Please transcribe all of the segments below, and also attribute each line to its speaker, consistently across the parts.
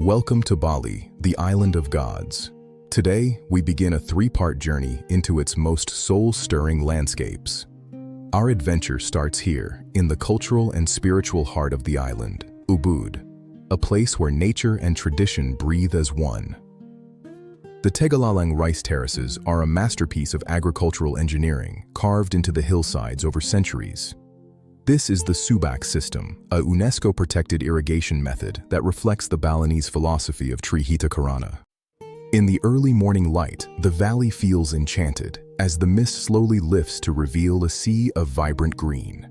Speaker 1: Welcome to Bali, the island of gods. Today, we begin a three-part journey into its most soul-stirring landscapes. Our adventure starts here, in the cultural and spiritual heart of the island, Ubud, a place where nature and tradition breathe as one. The Tegalalang rice terraces are a masterpiece of agricultural engineering carved into the hillsides over centuries. This is the Subak system, a UNESCO-protected irrigation method that reflects the Balinese philosophy of Trihita Karana. In the early morning light, the valley feels enchanted as the mist slowly lifts to reveal a sea of vibrant green.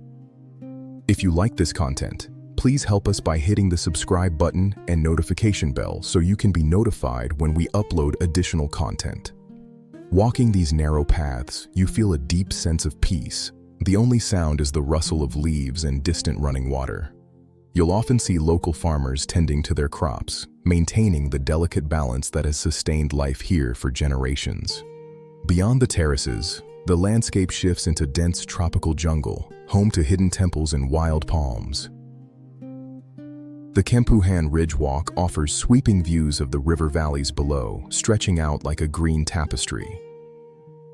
Speaker 1: If you like this content, please help us by hitting the subscribe button and notification bell so you can be notified when we upload additional content. Walking these narrow paths, you feel a deep sense of peace. The only sound is the rustle of leaves and distant running water. You'll often see local farmers tending to their crops, maintaining the delicate balance that has sustained life here for generations. Beyond the terraces, the landscape shifts into dense tropical jungle, home to hidden temples and wild palms. The Kempuhan Ridge Walk offers sweeping views of the river valleys below, stretching out like a green tapestry.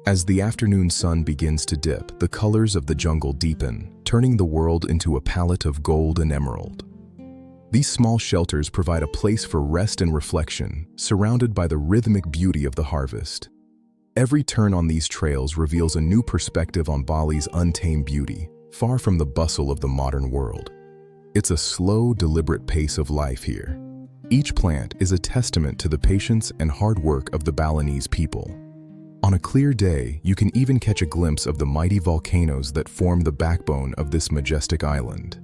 Speaker 1: As the afternoon sun begins to dip, the colors of the jungle deepen, turning the world into a palette of gold and emerald. These small shelters provide a place for rest and reflection, surrounded by the rhythmic beauty of the harvest. Every turn on these trails reveals a new perspective on Bali's untamed beauty, far from the bustle of the modern world. It's a slow, deliberate pace of life here. Each plant is a testament to the patience and hard work of the Balinese people. On a clear day, you can even catch a glimpse of the mighty volcanoes that form the backbone of this majestic island.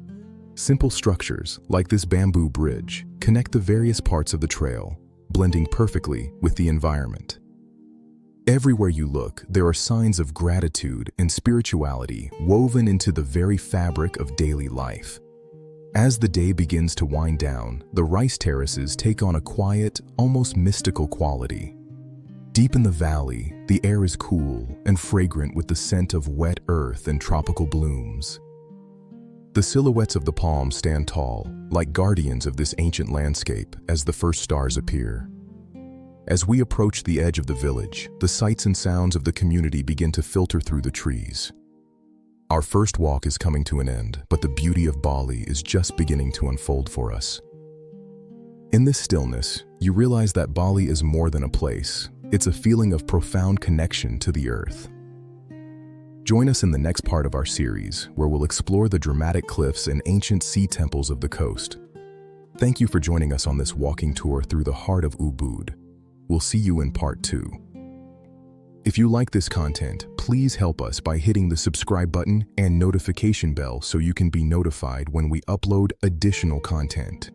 Speaker 1: Simple structures, like this bamboo bridge, connect the various parts of the trail, blending perfectly with the environment. Everywhere you look, there are signs of gratitude and spirituality woven into the very fabric of daily life. As the day begins to wind down, the rice terraces take on a quiet, almost mystical quality. Deep in the valley, the air is cool and fragrant with the scent of wet earth and tropical blooms. The silhouettes of the palms stand tall, like guardians of this ancient landscape, as the first stars appear. As we approach the edge of the village, the sights and sounds of the community begin to filter through the trees. Our first walk is coming to an end, but the beauty of Bali is just beginning to unfold for us. In this stillness, you realize that Bali is more than a place. It's a feeling of profound connection to the earth. Join us in the next part of our series, where we'll explore the dramatic cliffs and ancient sea temples of the coast. Thank you for joining us on this walking tour through the heart of Ubud. We'll see you in part 2. If you like this content, please help us by hitting the subscribe button and notification bell so you can be notified when we upload additional content.